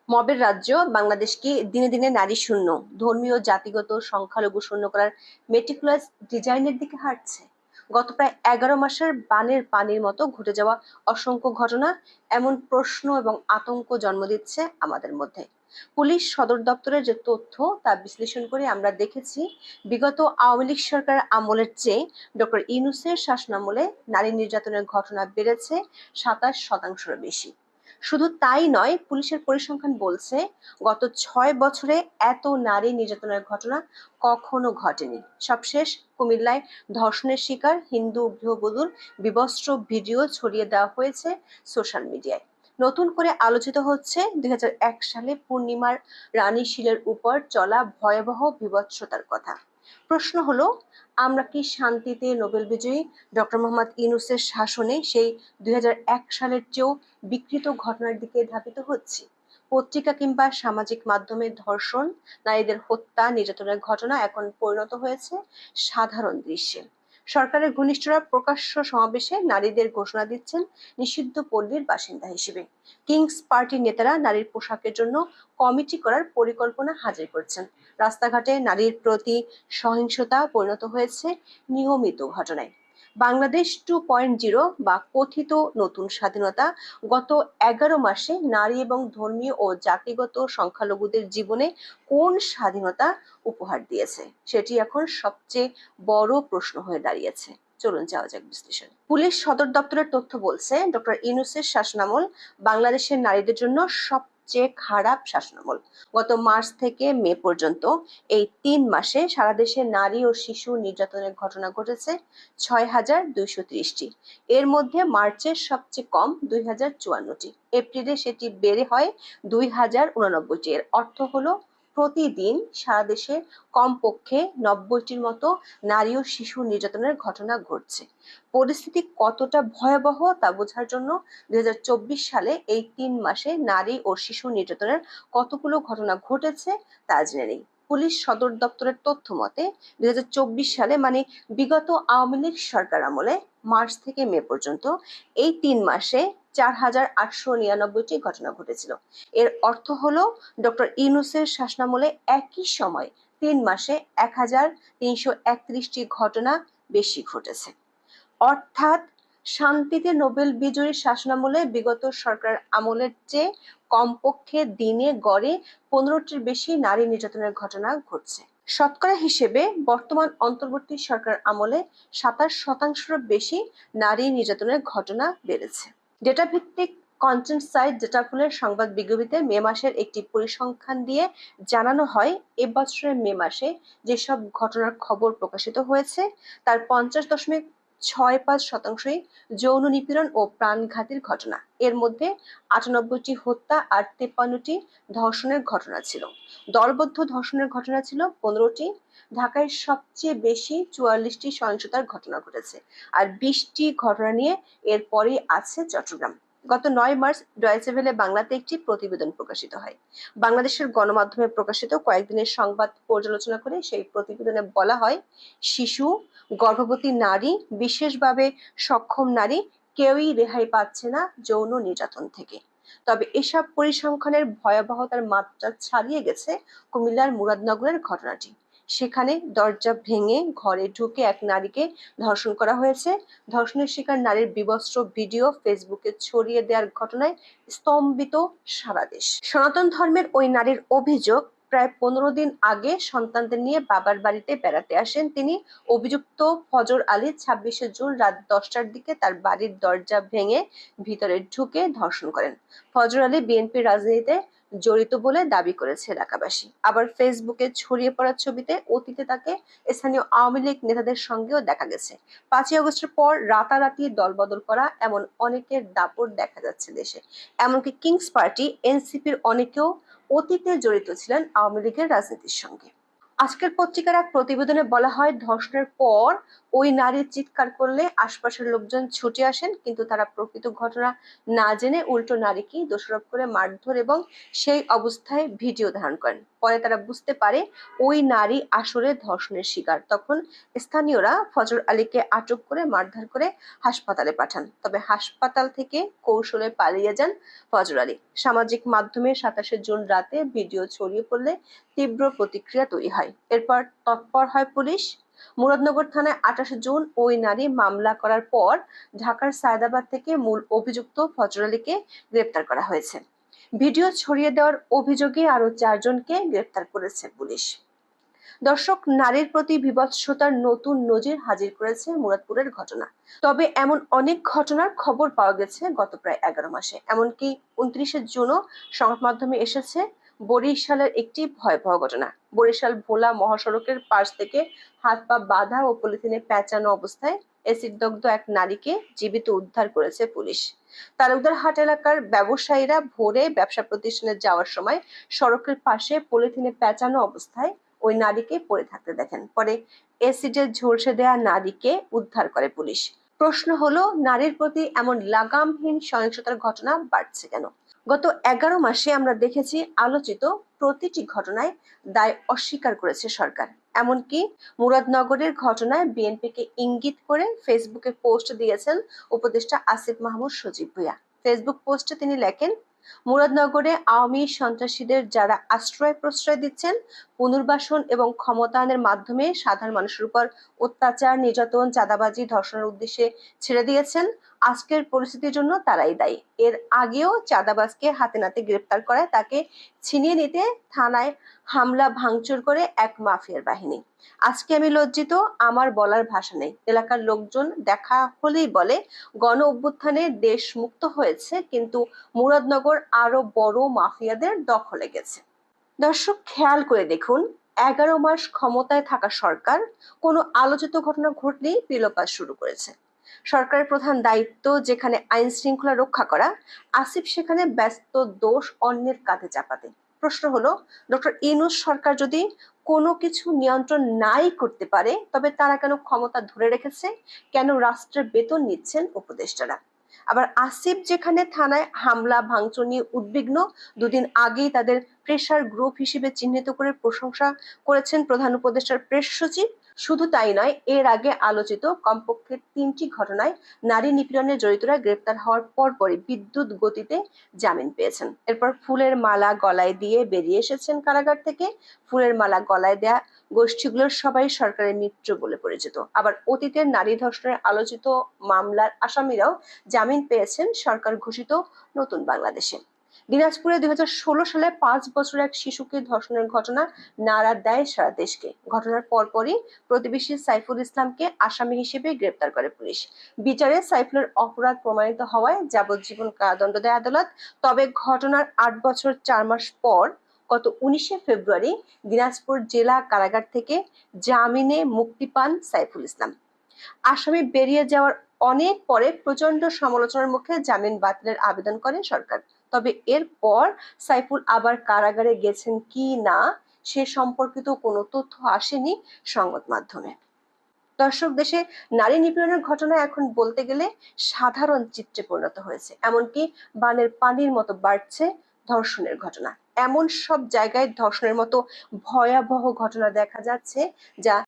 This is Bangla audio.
মবের রাজ্য বাংলাদেশ কি দিনে দিনে নারী শূন্য, ধর্মীয় জাতিগত সংখ্যালঘু শূন্য করার মেটিকুলাস ডিজাইনের দিকে হাঁটছে? গত প্রায় 11 মাসের বানের পানির মতো ঘটে যাওয়া অসংখ্য ঘটনা এমন প্রশ্ন এবং আতঙ্ক জন্ম দিচ্ছে আমাদের মধ্যে। পুলিশ সদর দপ্তরের যে তথ্য তা বিশ্লেষণ করে আমরা দেখেছি, বিগত আওয়ামী লীগ সরকার আমলের চেয়ে ডক্টর ইউনূসের শাসনামলে নারী নির্যাতনের ঘটনা বেড়েছে 27%-এর বেশি। শুধু তাই নয়, পুলিশের পরিসংখ্যান বলছে গত 6 বছরে এত নারী নির্যাতনের ঘটনা কখনো ঘটেনি। সবশেষ কুমিল্লায় ধর্ষণের শিকার হিন্দু গৃহবধূর বিবস্ত্র ভিডিও ছড়িয়ে দেওয়া হয়েছে সোশ্যাল মিডিয়ায়। নতুন করে আলোচিত হচ্ছে 2001 সালে পূর্ণিমার রানী শীলের উপর চলা ভয়াবহ বিভৎসতার কথা। প্রশ্ন হলো, আমরা কি শান্তিতে নোবেল বিজয়ী ডক্টর মোহাম্মদ ইউনূসের শাসনে সেই 2001 সালের চেয়েও বিকৃত ঘটনার দিকে ধাবিত হচ্ছি? পত্রিকা কিংবা সামাজিক মাধ্যমে ধর্ষণ, নারীদের হত্যা, নির্যাতনের ঘটনা এখন পরিণত হয়েছে সাধারণ দৃশ্যে। সরকারের ঘনিষ্ঠরা প্রকাশ্য সমাবেশে নারীদের ঘোষণা দিচ্ছেন নিষিদ্ধ পল্লীর বাসিন্দা হিসেবে। কিংস পার্টির নেতারা নারীর পোশাকের জন্য কমিটি করার পরিকল্পনা হাজির করছেন। রাস্তাঘাটে নারীর প্রতি সহিংসতা পরিণত হয়েছে নিয়মিত ঘটনায়। বাংলাদেশ 2.0 বা কথিত নতুন স্বাধীনতা গত 11 মাসে নারী এবং ধর্মীয় ও জাতিগত সংখ্যালঘুদের জীবনে কোন স্বাধীনতা উপহার দিয়েছে, সেটি এখন সবচেয়ে বড় প্রশ্ন হয়ে দাঁড়িয়েছে। চলুন যাওয়া যাক বিশ্লেষণ। পুলিশ সদর দপ্তরের তথ্য বলছে, ডক্টর ইউনূসের শাসনামল বাংলাদেশের নারীদের জন্য সবচেয়ে খারাপ শাসনামল। গত মার্চ থেকে মে পর্যন্ত এই 3 মাসে সারা দেশে নারী ও শিশু নির্যাতনের ঘটনা ঘটেছে 6,230টি। এর মধ্যে মার্চের সবচেয়ে কম 2,054টি, এপ্রিলে সেটি বেড়ে হয় 2,089টি। এর অর্থ হলো প্রতিদিন সারা দেশে কমপক্ষে 90টির মতো নারী ও শিশু নির্যাতনের ঘটনা ঘটছে। পরিস্থিতি কতটা ভয়াবহ তা বোঝার জন্য 2024 সালে এই 3 মাসে নারী ও শিশু নির্যাতনের কতগুলো ঘটনা ঘটেছে তা জেনে নেই। পুলিশ সদর দপ্তরের তথ্য মতে 2024 সালে, মানে বিগত আওয়ামী লীগ সরকার আমলে, মার্চ থেকে মে পর্যন্ত এই 3 মাসে 4,899টি ঘটনা ঘটেছিল। এর অর্থ হলো ডক্টর ইউনূসের শাসনামলে একই সময় 3 মাসে 1,331টি ঘটনা বেশি ঘটেছে। অর্থাৎ শান্তিতে নোবেল বিজয়ীর শাসনামলে বিগত সরকার আমলের চেয়ে কমপক্ষে দিনে গড়ে 15টির বেশি নারী নির্যাতনের ঘটনা ঘটছে। শতকরা হিসেবে বর্তমান অন্তর্বর্তী সরকার আমলে 27%-এর বেশি নারী নির্যাতনের ঘটনা বেড়েছে। ডেটা ভিত্তিক কন্টেন্ট সাইট ডেটাফুলের সংবাদ বিজ্ঞপ্তিতে মে মাসের একটি পরিসংখ্যান দিয়ে জানানো হয়, এবছরের মে মাসে যেসব ঘটনার খবর প্রকাশিত হয়েছে তার 50.65%ই যৌন নিপীড়ন ও প্রাণঘাতীর ঘটনা। এর মধ্যে 98টি হত্যা আর 53টি ধর্ষণের ঘটনা ছিল। দলবদ্ধ ধর্ষণের ঘটনা ছিল 15টি। ঢাকায় সবচেয়ে বেশি 44টি সহিংসতার ঘটনা ঘটেছে, আর 20টি ঘটনা নিয়ে এরপরেই আছে চট্টগ্রাম। গত 9 মার্চ ডয়েচে ভেলে বাংলাতে একটি প্রতিবেদন প্রকাশিত হয়। বাংলাদেশের গণমাধ্যমে প্রকাশিত কয়েকদিনের সংবাদ পর্যালোচনা করে সেই প্রতিবেদনে বলা হয়, শিশু, গর্ভবতী নারী, বিশেষভাবে সক্ষম নারী কেউই রেহাই পাচ্ছে না যৌন নির্যাতন থেকে। তবে এসব পরিসংখ্যানের ভয়াবহতার মাত্রা ছাড়িয়ে গেছে কুমিল্লার মুরাদনগরের ঘটনাটি। সেখানে দরজা ভেঙে ঘরে ঢুকে এক নারীকে ধর্ষণ করা হয়েছে। ধর্ষণের শিকার নারীর বিবস্ত্র ভিডিও ফেসবুকে ছড়িয়ে দেওয়ার ঘটনায় স্তম্ভিত সারা দেশ। সনাতন ধর্মের ওই নারীর অভিযোগ, প্রায় 15 দিন আগে সন্তানদের নিয়ে বাবার বাড়িতে বেড়াতে আসেন তিনি। অভিযুক্ত ফজর আলী 26শে জুন রাত 10টার দিকে তার বাড়ির দরজা ভেঙে ভিতরে ঢুকে ধর্ষণ করেন। ফজর আলী বিএনপির রাজনীতিতে জড়িত বলে দাবি করেছে এলাকাবাসী। আবার ফেসবুকে ছড়িয়ে পড়া ছবিতে অতীতে তাকে স্থানীয় আওয়ামী লীগ নেতাদের সঙ্গেও দেখা গেছে। 5ই আগস্টের পর রাতারাতি দলবদল করা এমন অনেকের দাপট দেখা যাচ্ছে দেশে। এমনকি কিংস পার্টি, এনসিপির অনেকেও অতীতে জড়িত ছিলেন আওয়ামী লীগের রাজনীতির সঙ্গে। আজকের পত্রিকার এক প্রতিবেদনে বলা হয়, ধর্ষণের পর ওই নারী চিৎকার করলে আশপাশের লোকজন ছুটে আসেন, কিন্তু তারা প্রকৃত ঘটনা না জেনে উল্টো নারীকে দোষারোপ করে মারধর এবং সেই অবস্থায় ভিডিও ধারণ করেন। পরে তারা বুঝতে পারে ওই নারী আসলে ধর্ষণের শিকার। তখন স্থানীয়রা ফজর আলীকে আটক করে মারধর করে হাসপাতালে পাঠান। তবে হাসপাতাল থেকে কৌশলে পালিয়ে যান ফজর আলী। সামাজিক মাধ্যমে 27 জুন রাতে ভিডিও ছড়িয়ে পড়লে তীব্র প্রতিক্রিয়া তৈরি হয়। এরপর তৎপর হয় পুলিশ। মুরাদনগর থানায় 28 জুন ওই নারী মামলা করার পর ঢাকার সায়দাবাদ থেকে মূল অভিযুক্ত ফজর আলীকে গ্রেপ্তার করা হয়েছে। ভিডিও ছড়িয়ে দেওয়ার অভিযোগে আরো 4 জনকে গ্রেপ্তার করেছে পুলিশ। দর্শক, নারীর প্রতি বিভৎসতার নতুন নজির হাজির করেছে মুরাদপুরের ঘটনা। তবে এমন অনেক ঘটনার খবর পাওয়া গেছে গত প্রায় 11 মাসে। এমনকি 29 জুনও সংবাদ মাধ্যমে এসেছে বরিশালের একটি ভয়াবহ ঘটনা। বরিশাল ভোলা মহাসড়কের পাশ থেকে হাত পা বাঁধা ও পলিথিনে পেঁচানো অবস্থায় এসিডদগ্ধ এক নারীকে জীবিত উদ্ধার করেছে পুলিশ। তালুকদারহাট এলাকার ব্যবসায়ীরা ভোরে ব্যবসা প্রতিষ্ঠানে যাওয়ার সময় সড়কের পাশে পলিথিনে পেঁচানো অবস্থায় ওই নারীকে পড়ে থাকতে দেখেন। পরে এসিডে ঝলসে দেয়া নারীকে উদ্ধার করে পুলিশ। প্রশ্ন হলো, নারীর প্রতি এমন লাগামহীন সহিংসতার ঘটনা বাড়ছে কেন? গত 11 মাসে আমরা দেখেছি আলোচিত প্রতিটি ঘটনায় দায় অস্বীকার করেছে সরকার। এমনকি মুরাদনগরের ঘটনায় বিএনপিকে ইঙ্গিত করে ফেসবুকে পোস্ট দিয়েছেন উপদেষ্টা আসিফ মাহমুদ সজীব ভুঁইয়া। ফেসবুক পোস্টে তিনি লেখেন, মুরাদনগরে আওয়ামী সন্ত্রাসীদের যারা আশ্রয় প্রশ্রয় দিচ্ছেন, পুনর্বাসন এবং ক্ষমতায়নের মাধ্যমে সাধারণ মানুষের উপর অত্যাচার, নির্যাতন, চাঁদাবাজি, ধর্ষণের উদ্দেশ্যে ছেড়ে দিয়েছেন, আজকের পরিস্থিতির জন্য তারাই দায়ী। এর আগেও চাঁদাবাজকে হাতে নাতে গ্রেপ্তার করায় তাকে ছিনিয়ে নিতে থানায় হামলা ভাঙচুর করে এক মাফিয়ার বাহিনী। আজকে আমি লজ্জিত, আমার বলার ভাষা নেই। এলাকার লোকজন দেখা হলেই বলে, গণ অভ্যুত্থানে দেশ মুক্ত হয়েছে, কিন্তু মুরাদনগর আরো বড় মাফিয়াদের দখলে গেছে। দর্শক, খেয়াল করে দেখুন, 11 মাস ক্ষমতায় থাকা সরকার কোনো আলোচিত ঘটনা ঘটলেই বিলোপাস শুরু করেছে। সরকারের প্রধান দায়িত্ব যেখানে আইন শৃঙ্খলা রক্ষা করা, আসিফ সেখানে ব্যস্ত দোষ অন্যের কাঁধে চাপাতে। প্রশ্ন হলো, ডক্টর ইউনূস সরকার যদি কোনো কিছু নিয়ন্ত্রণ নাই করতে পারে, তবে তারা কেন ক্ষমতা ধরে রেখেছে? কেন রাষ্ট্রের বেতন নিচ্ছেন উপদেষ্টারা? আবার আসিফ যেখানে থানায় হামলা ভাঙচুর নিয়ে উদ্বিগ্ন, দুদিন আগেই তাদের প্রেসার গ্রুপ হিসেবে চিহ্নিত করে প্রশংসা করেছেন প্রধান উপদেষ্টার প্রেস সচিব। শুধু তাই নয়, এর আগে আলোচিত কমপক্ষে 3টি ঘটনায় নারী নিপীড়নে জড়িতরা গ্রেপ্তার হওয়ার পরপরই বিদ্যুৎ গতিতে জামিন পেয়েছেন। এরপর ফুলের মালা গলায় দিয়ে বেরিয়ে এসেছেন কারাগার থেকে। ফুলের মালা গলায় দেয়া গোষ্ঠীগুলোর সবাই সরকারের মিত্র বলে পরিচিত। আবার অতীতের নারী ধর্ষণের আলোচিত মামলার আসামিরাও জামিন পেয়েছেন সরকার ঘোষিত নতুন বাংলাদেশে। দিনাজপুরে 2016 সালে 5 বছরের এক শিশুকে ধর্ষণের ঘটনা নাড়া দেয় সারা দেশকে। ঘটনার পরপরই প্রতিবেশী সাইফুল ইসলামকে আসামি হিসেবে গ্রেপ্তার করে পুলিশ। বিচারে সাইফুলের অপরাধ প্রমাণিত হওয়ায় যাবজ্জীবন কারাদণ্ড দেয় আদালত। তবে ঘটনার 8 বছর 4 মাস পর গত 19 ফেব্রুয়ারি দিনাজপুর জেলা কারাগার থেকে জামিনে মুক্তি পান সাইফুল ইসলাম। আসামি বেরিয়ে যাওয়ার অনেক পরে প্রচন্ড সমালোচনার মুখে জামিন বাতিলের আবেদন করে সরকার। তবে এরপর সাইফুল আবার কারাগারে গেছেন কি না সে সম্পর্কিত কোনো তথ্য আসেনি সংবাদ মাধ্যমে। দর্শক, দেশে নারী নিপীড়নের ঘটনা এখন বলতে গেলে সাধারণ চিত্রে পরিণত হয়েছে। এমনকি বানের পানির মতো বাড়ছে ধর্ষণের ঘটনা। এমন সব জায়গায় ধর্ষণের মতো ভয়াবহ ঘটনা দেখা যাচ্ছে যা